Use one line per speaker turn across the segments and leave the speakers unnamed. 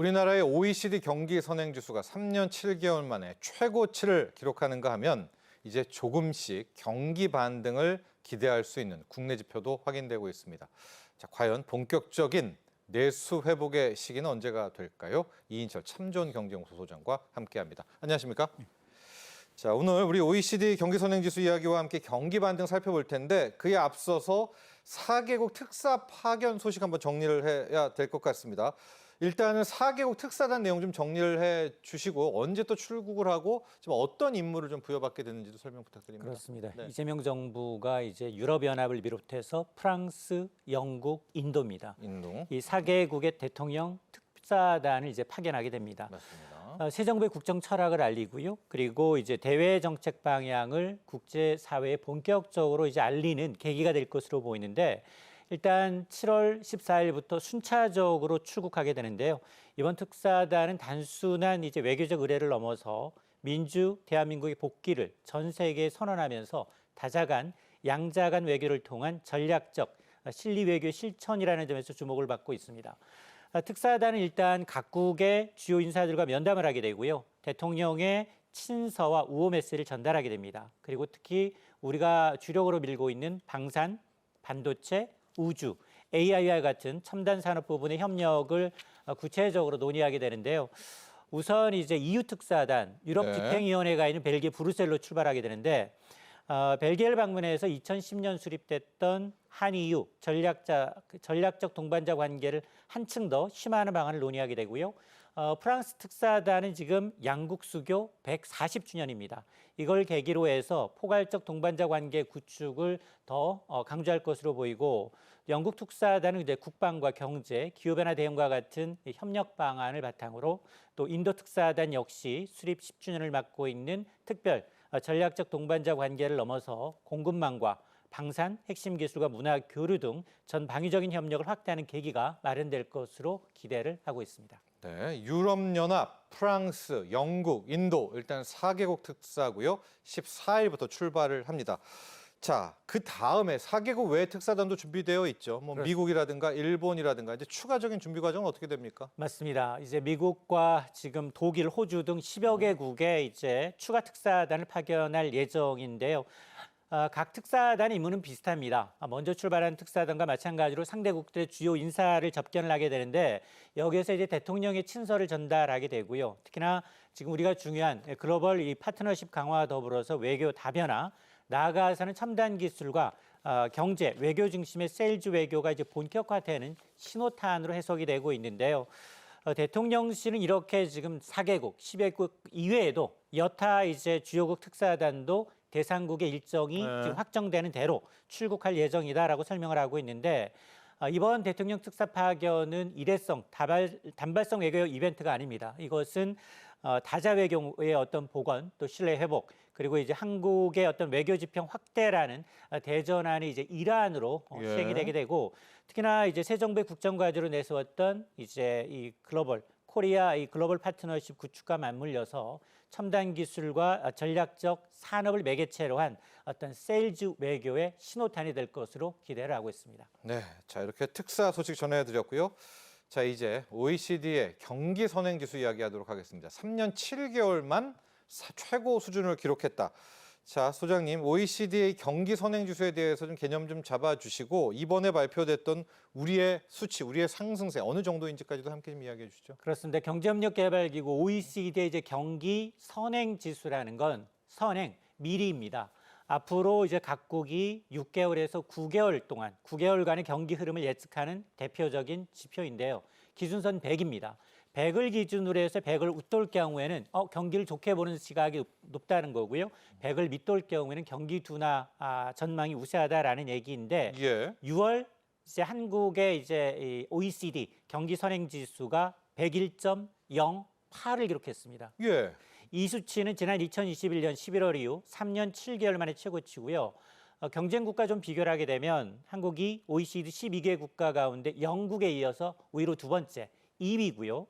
우리나라의 OECD 경기 선행 지수가 3년 7개월 만에 최고치를 기록하는가 하면 이제 조금씩 경기 반등을 기대할 수 있는 국내 지표도 확인되고 있습니다. 자, 과연 본격적인 내수 회복의 시기는 언제가 될까요? 이인철 참좋은 경제연구소 소장과 함께합니다. 안녕하십니까? 자, 오늘 우리 OECD 경기 선행 지수 이야기와 함께 경기 반등 살펴볼 텐데 그에 앞서서 4개국 특사 파견 소식 한번 정리를 해야 될 것 같습니다. 일단은 4개국 특사단 내용 좀 정리를 해 주시고 언제 또 출국을 하고 지금 어떤 임무를 좀 부여받게 되는지도 설명 부탁드립니다.
그렇습니다.
네.
이재명 정부가 이제 유럽연합을 비롯해서 프랑스, 영국, 인도입니다.
인도.
이 4개국의 대통령 특사단을 이제 파견하게 됩니다.
맞습니다.
새 정부의 국정 철학을 알리고요. 그리고 이제 대외 정책 방향을 국제 사회에 본격적으로 이제 알리는 계기가 될 것으로 보이는데 일단 7월 14일부터 순차적으로 출국하게 되는데요. 이번 특사단은 단순한 이제 외교적 의뢰를 넘어서 민주 대한민국의 복귀를 전 세계에 선언하면서 다자간 양자간 외교를 통한 전략적 실리 외교 실천이라는 점에서 주목을 받고 있습니다. 특사단은 일단 각국의 주요 인사들과 면담을 하게 되고요. 대통령의 친서와 우호 메시지를 전달하게 됩니다. 그리고 특히 우리가 주력으로 밀고 있는 방산, 반도체, 우주, AI와 같은 첨단 산업 부분의 협력을 구체적으로 논의하게 되는데요. 우선 이제 EU 특사단, 유럽
네.
집행위원회가 있는 벨기에 브뤼셀로 출발하게 되는데 벨기에를 방문해서 2010년 수립됐던 한EU 전략적 동반자 관계를 한층 더 심화하는 방안을 논의하게 되고요. 프랑스 특사단은 지금 양국 수교 140주년입니다. 이걸 계기로 해서 포괄적 동반자 관계 구축을 더 강조할 것으로 보이고 영국 특사단은 이제 국방과 경제, 기후변화 대응과 같은 협력 방안을 바탕으로 또 인도 특사단 역시 수립 10주년을 맞고 있는 특별 전략적 동반자 관계를 넘어서 공급망과 방산, 핵심 기술과 문화 교류 등 전 방위적인 협력을 확대하는 계기가 마련될 것으로 기대를 하고 있습니다.
네, 유럽연합, 프랑스, 영국, 인도 일단 4개국 특사고요. 14일부터 출발을 합니다. 자, 그 다음에 4개국 외 특사단도 준비되어 있죠. 뭐 미국이라든가 일본이라든가 이제 추가적인 준비 과정은 어떻게 됩니까?
맞습니다. 이제 미국과 지금 독일, 호주 등 10여 개국에 이제 추가 특사단을 파견할 예정인데요. 각 특사단의 임무는 비슷합니다. 먼저 출발한 특사단과 마찬가지로 상대국들의 주요 인사를 접견을 하게 되는데 여기에서 이제 대통령의 친서를 전달하게 되고요. 특히나 지금 우리가 중요한 글로벌 이 파트너십 강화와 더불어서 외교 다변화, 나아가서는 첨단 기술과 경제, 외교 중심의 세일즈 외교가 이제 본격화되는 신호탄으로 해석이 되고 있는데요. 대통령실은 이렇게 지금 4개국, 10개국 이외에도 여타 이제 주요국 특사단도 대상국의 일정이 지금 확정되는 대로 출국할 예정이다라고 설명을 하고 있는데 이번 대통령 특사 파견은 일회성, 단발성 외교 이벤트가 아닙니다. 이것은 다자 외교의 어떤 복원, 또 신뢰 회복, 그리고 이제 한국의 어떤 외교 지평 확대라는 대전환이 이제 일환으로 시행이 되게 되고 특히나 이제 새 정부의 국정과제로 내세웠던 이제 이 코리아 이 글로벌 파트너십 구축과 맞물려서 첨단 기술과 전략적 산업을 매개체로 한 어떤 세일즈 외교의 신호탄이 될 것으로 기대를 하고 있습니다.
네, 자 이렇게 특사 소식 전해드렸고요. 자 이제 OECD의 경기 선행 지수 이야기하도록 하겠습니다. 3년 7개월만 최고 수준을 기록했다. 자, 소장님, OECD의 경기 선행 지수에 대해서 좀 개념 좀 잡아주시고 이번에 발표됐던 우리의 수치, 우리의 상승세 어느 정도인지까지도 함께 좀 이야기해 주시죠.
그렇습니다. 경제협력개발기구 OECD의 이제 경기 선행 지수라는 건 선행 미리입니다. 앞으로 이제 각국이 6개월에서 9개월 동안 9개월간의 경기 흐름을 예측하는 대표적인 지표인데요. 기준선 100입니다. 100을 기준으로 해서 100을 웃돌 경우에는 경기를 좋게 보는 시각이 높다는 거고요. 100을 밑돌 경우에는 경기 둔화 전망이 우세하다라는 얘기인데 6월 이제 한국의 이제 이 OECD 경기 선행 지수가 101.08을 기록했습니다. 이 수치는 지난 2021년 11월 이후 3년 7개월 만에 최고치고요. 경쟁 국가 좀 비교를 하게 되면 한국이 OECD 12개 국가 가운데 영국에 이어서 오히려 두 번째 2위고요.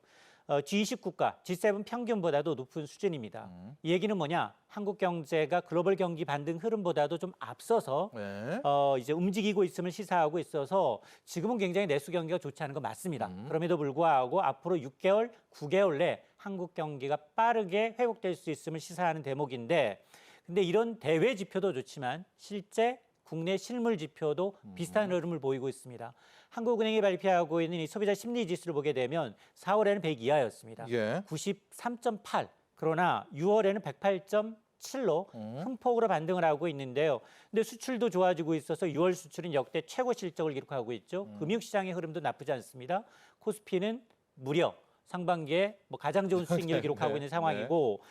G20 국가, G7 평균보다도 높은 수준입니다. 이 얘기는 뭐냐? 한국 경제가 글로벌 경기 반등 흐름보다도 좀 앞서서
네.
이제 움직이고 있음을 시사하고 있어서 지금은 굉장히 내수 경기가 좋지 않은 거 맞습니다. 그럼에도 불구하고 앞으로 6개월, 9개월 내 한국 경기가 빠르게 회복될 수 있음을 시사하는 대목인데, 근데 이런 대외 지표도 좋지만 실제 국내 실물 지표도 비슷한 흐름을 보이고 있습니다. 한국은행이 발표하고 있는 이 소비자 심리 지수를 보게 되면 4월에는 100 이하였습니다.
예.
93.8. 그러나 6월에는 108.7로 큰 폭으로 반등을 하고 있는데요. 근데 수출도 좋아지고 있어서 6월 수출은 역대 최고 실적을 기록하고 있죠. 금융시장의 흐름도 나쁘지 않습니다. 코스피는 무려 상반기에 가장 좋은 수익률을 기록하고
네,
있는 상황이고,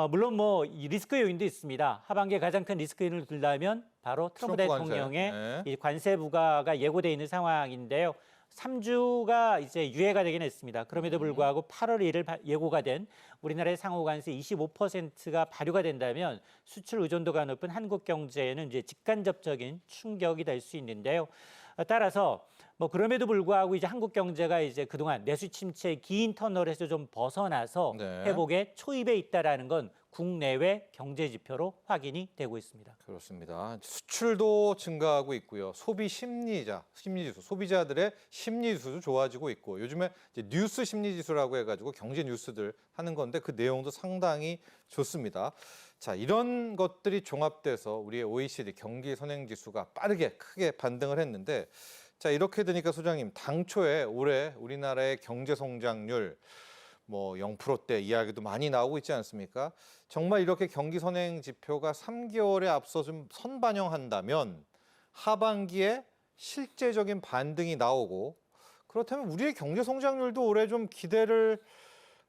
물론 이 리스크 요인도 있습니다. 하반기에 가장 큰 리스크 요인을 들다면 바로 트럼프
트럼프
대통령의
관세. 네.
이 관세 부과가 예고돼 있는 상황인데요. 3주가 이제 유예가 되긴 했습니다. 그럼에도 불구하고 8월 1일 예고가 된 우리나라의 상호 관세 25%가 발효가 된다면 수출 의존도가 높은 한국 경제에는 이제 직간접적인 충격이 될 수 있는데요. 따라서 그럼에도 불구하고 이제 한국 경제가 이제 그동안 내수 침체의 긴 터널에서 좀 벗어나서
네.
회복의 초입에 있다라는 건 국내외 경제 지표로 확인이 되고 있습니다.
그렇습니다. 수출도 증가하고 있고요. 소비 심리지수, 소비자들의 심리지수도 좋아지고 있고, 요즘에 이제 뉴스 심리지수라고 해가지고 경제 뉴스들 하는 건데 그 내용도 상당히 좋습니다. 자, 이런 것들이 종합돼서 우리의 OECD 경기 선행지수가 빠르게 크게 반등을 했는데, 자, 이렇게 되니까 소장님, 당초에 올해 우리나라의 경제 성장률 0%대 이야기도 많이 나오고 있지 않습니까? 정말 이렇게 경기 선행 지표가 3개월에 앞서 좀 선반영한다면 하반기에 실제적인 반등이 나오고, 그렇다면 우리의 경제 성장률도 올해 좀 기대를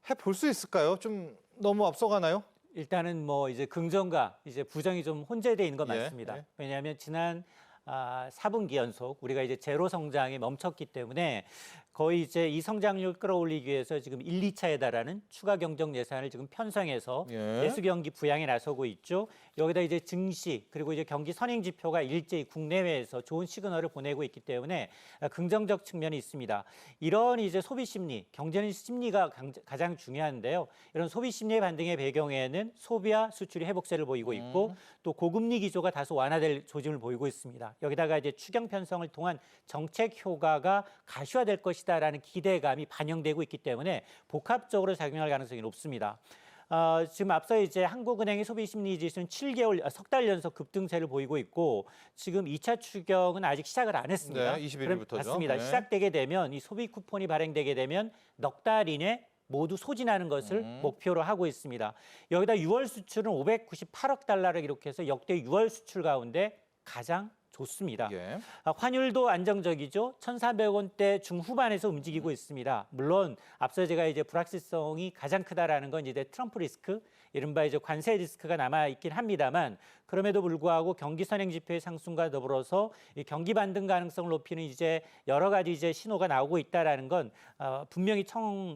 해볼 수 있을까요? 좀 너무 앞서가나요?
일단은 이제 긍정과 이제 부정이 좀 혼재되어 있는 건
예,
맞습니다.
예.
왜냐하면 지난 4분기 연속 우리가 이제 제로 성장에 멈췄기 때문에 거의 이제 이 성장률 끌어올리기 위해서 지금 1, 2차에 달하는 추가 경정 예산을 지금 편성해서
예.
내수 경기 부양에 나서고 있죠. 여기다 이제 증시 그리고 이제 경기 선행 지표가 일제히 국내외에서 좋은 시그널을 보내고 있기 때문에 긍정적 측면이 있습니다. 이런 이제 소비 심리, 경제는 심리가 가장 중요한데요. 이런 소비 심리의 반등의 배경에는 소비와 수출이 회복세를 보이고 있고 또 고금리 기조가 다소 완화될 조짐을 보이고 있습니다. 여기다가 이제 추경 편성을 통한 정책 효과가 가시화될 것이다라는 기대감이 반영되고 있기 때문에 복합적으로 작용할 가능성이 높습니다. 지금 앞서 이제 한국은행의 소비심리 지수는 7개월, 석 달 연속 급등세를 보이고 있고 지금 2차 추경은 아직 시작을 안 했습니다.
네, 21일부터죠.
맞습니다.
네.
시작되게 되면 이 소비 쿠폰이 발행되게 되면 넉 달 이내 모두 소진하는 것을 목표로 하고 있습니다. 여기다 6월 수출은 598억 달러를 기록해서 역대 6월 수출 가운데 가장 좋습니다.
예.
환율도 안정적이죠. 1,400원대 중후반에서 움직이고 있습니다. 물론 앞서 제가 이제 불확실성이 가장 크다라는 건 이제 트럼프 리스크, 이른바 이제 관세 리스크가 남아 있긴 합니다만 그럼에도 불구하고 경기 선행 지표의 상승과 더불어서 이 경기 반등 가능성을 높이는 이제 여러 가지 이제 신호가 나오고 있다라는 건 분명히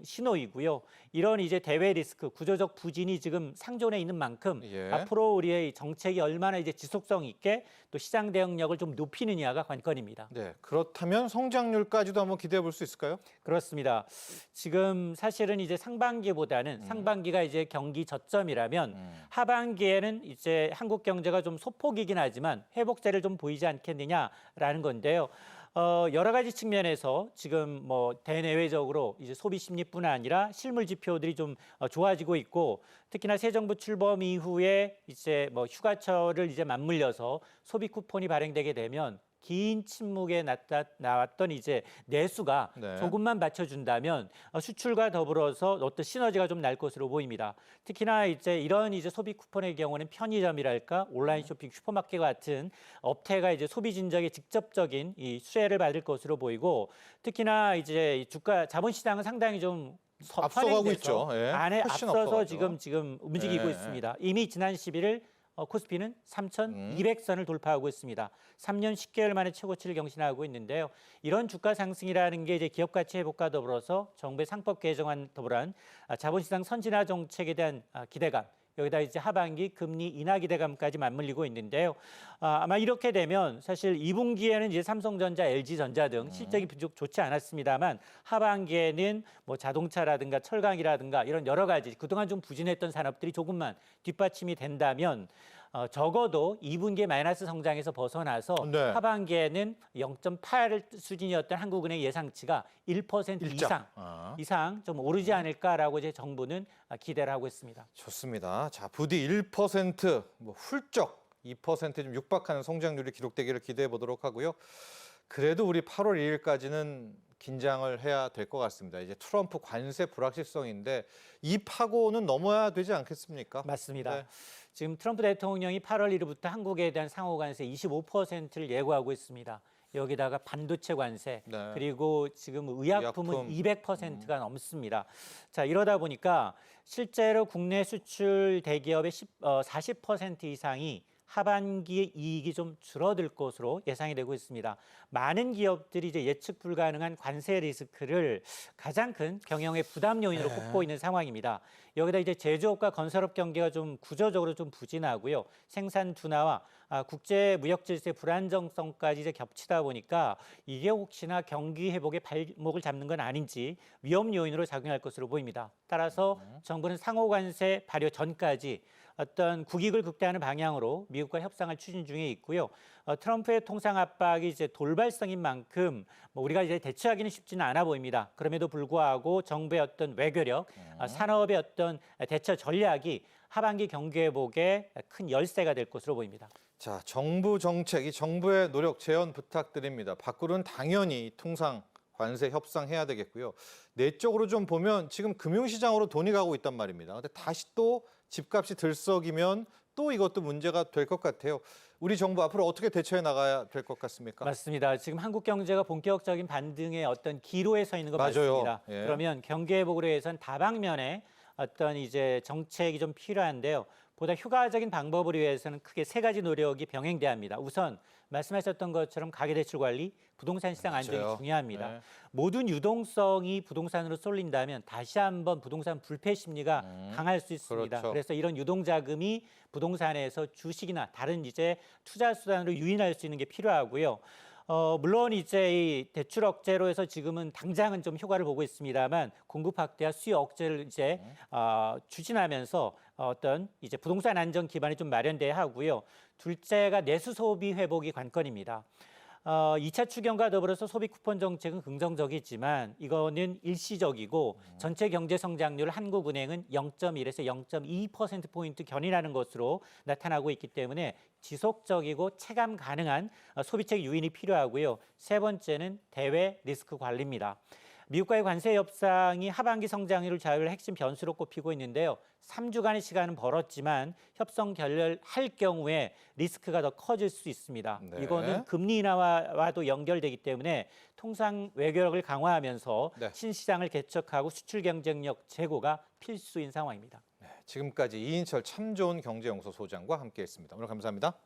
신호이고요. 이런 이제 대외 리스크, 구조적 부진이 지금 상존해 있는 만큼
예.
앞으로 우리의 이 정책이 얼마나 이제 지속성 있게 또 시장 대응력을 좀 높이느냐가 관건입니다.
네, 그렇다면 성장률까지도 한번 기대해 볼 수 있을까요?
그렇습니다. 지금 사실은 이제 상반기보다는 상반기가 이제 경기 저점이라면 하반기에는 이제 한국 경제가 좀 소폭이긴 하지만 회복세를 좀 보이지 않겠느냐라는 건데요. 여러 가지 측면에서 지금 대내외적으로 이제 소비 심리뿐 아니라 실물 지표들이 좀 좋아지고 있고 특히나 새 정부 출범 이후에 이제 휴가철을 이제 맞물려서 소비 쿠폰이 발행되게 되면 긴 침묵에 나왔던 이제 내수가
네.
조금만 받쳐준다면 수출과 더불어서 어떤 시너지가 좀 날 것으로 보입니다. 특히나 이제 이런 이제 소비 쿠폰의 경우는 편의점이랄까 온라인 쇼핑, 슈퍼마켓 같은 업태가 이제 소비 진작에 직접적인 이 수혜를 받을 것으로 보이고 특히나 이제 주가 자본시장은 상당히 좀
앞서가고
선행돼서
있죠. 예.
안에
훨씬
앞서서
앞서가죠.
지금 움직이고
예,
있습니다. 이미 지난 11일 코스피는 3,200선을 돌파하고 있습니다. 3년 10개월 만에 최고치를 경신하고 있는데요. 이런 주가 상승이라는 게 이제 기업 가치 회복과 더불어서 정부의 상법 개정안 더불어한 자본시장 선진화 정책에 대한 기대감 여기다 이제 하반기 금리 인하 기대감까지 맞물리고 있는데요. 아마 이렇게 되면 사실 2분기에는 이제 삼성전자, LG전자 등 실적이 비교적 좋지 않았습니다만 하반기에는 뭐 자동차라든가 철강이라든가 이런 여러 가지 그동안 좀 부진했던 산업들이 조금만 뒷받침이 된다면 적어도 2분기에 마이너스 성장에서 벗어나서
네.
하반기에는 0.8 수준이었던 한국은행 예상치가 1% 이상 좀 오르지 않을까라고 이제 정부는 기대를 하고 있습니다.
좋습니다. 자, 부디 1% 뭐 훌쩍 2% 좀 육박하는 성장률이 기록되기를 기대해 보도록 하고요. 그래도 우리 8월 2일까지는 긴장을 해야 될 것 같습니다. 이제 트럼프 관세 불확실성인데 이 파고는 넘어야 되지 않겠습니까?
맞습니다.
네.
지금 트럼프 대통령이 8월 1일부터 한국에 대한 상호 관세 25%를 예고하고 있습니다. 여기다가 반도체 관세
네.
그리고 지금 의약품은
의약품.
200%가 넘습니다. 자, 이러다 보니까 실제로 국내 수출 대기업의 40% 이상이 하반기에 이익이 좀 줄어들 것으로 예상이 되고 있습니다. 많은 기업들이 이제 예측 불가능한 관세 리스크를 가장 큰 경영의 부담 요인으로 꼽고 있는 상황입니다. 여기다 이제 제조업과 건설업 경기가 좀 구조적으로 좀 부진하고요. 생산 둔화와 국제 무역 질서의 불안정성까지 이제 겹치다 보니까 이게 혹시나 경기 회복의 발목을 잡는 건 아닌지 위험 요인으로 작용할 것으로 보입니다. 따라서 정부는 상호 관세 발효 전까지 어떤 국익을 극대화하는 방향으로 미국과 협상을 추진 중에 있고요. 트럼프의 통상 압박이 이제 돌발성인 만큼 뭐 우리가 이제 대처하기는 쉽지는 않아 보입니다. 그럼에도 불구하고 정부의 어떤 외교력, 산업의 어떤 대처 전략이 하반기 경기 회복에 큰 열쇠가 될 것으로 보입니다.
자, 정부 정책, 이 정부의 노력 재현 부탁드립니다. 밖으로는 당연히 통상 관세 협상해야 되겠고요. 내적으로 좀 보면 지금 금융시장으로 돈이 가고 있단 말입니다. 근데 다시 또 집값이 들썩이면 또 이것도 문제가 될 것 같아요. 우리 정부 앞으로 어떻게 대처해 나가야 될 것 같습니까?
맞습니다. 지금 한국 경제가 본격적인 반등의 어떤 기로에 서 있는 것
맞아요.
맞습니다.
예.
그러면 경기 회복을 위해서는 다방면에 어떤 이제 정책이 좀 필요한데요. 보다 효과적인 방법을 위해서는 크게 세 가지 노력이 병행돼야 합니다. 우선 말씀하셨던 것처럼 가계대출 관리, 부동산 시장 안정이
맞아요.
중요합니다.
네.
모든 유동성이 부동산으로 쏠린다면 다시 한번 부동산 불패 심리가 강할 수 있습니다.
그렇죠.
그래서 이런 유동자금이 부동산에서 주식이나 다른 이제 투자 수단으로 유인할 수 있는 게 필요하고요. 물론 이제 이 대출 억제로 해서 지금은 당장은 좀 효과를 보고 있습니다만 공급 확대와 수요 억제를 이제 추진하면서 어떤 이제 부동산 안정 기반이 좀 마련돼야 하고요. 둘째가 내수 소비 회복이 관건입니다. 2차 추경과 더불어서 소비 쿠폰 정책은 긍정적이지만 이거는 일시적이고 전체 경제 성장률을 한국은행은 0.1에서 0.2%포인트 견인하는 것으로 나타나고 있기 때문에 지속적이고 체감 가능한 소비책 유인이 필요하고요. 세 번째는 대외 리스크 관리입니다. 미국과의 관세 협상이 하반기 성장률을 좌우할 핵심 변수로 꼽히고 있는데요. 3주간의 시간은 벌었지만 협상 결렬할 경우에 리스크가 더 커질 수 있습니다.
네.
이거는 금리 인하와도 연결되기 때문에 통상 외교력을 강화하면서
네.
신시장을 개척하고 수출 경쟁력 제고가 필수인 상황입니다.
지금까지 이인철 참 좋은 경제연구소 소장과 함께했습니다. 오늘 감사합니다.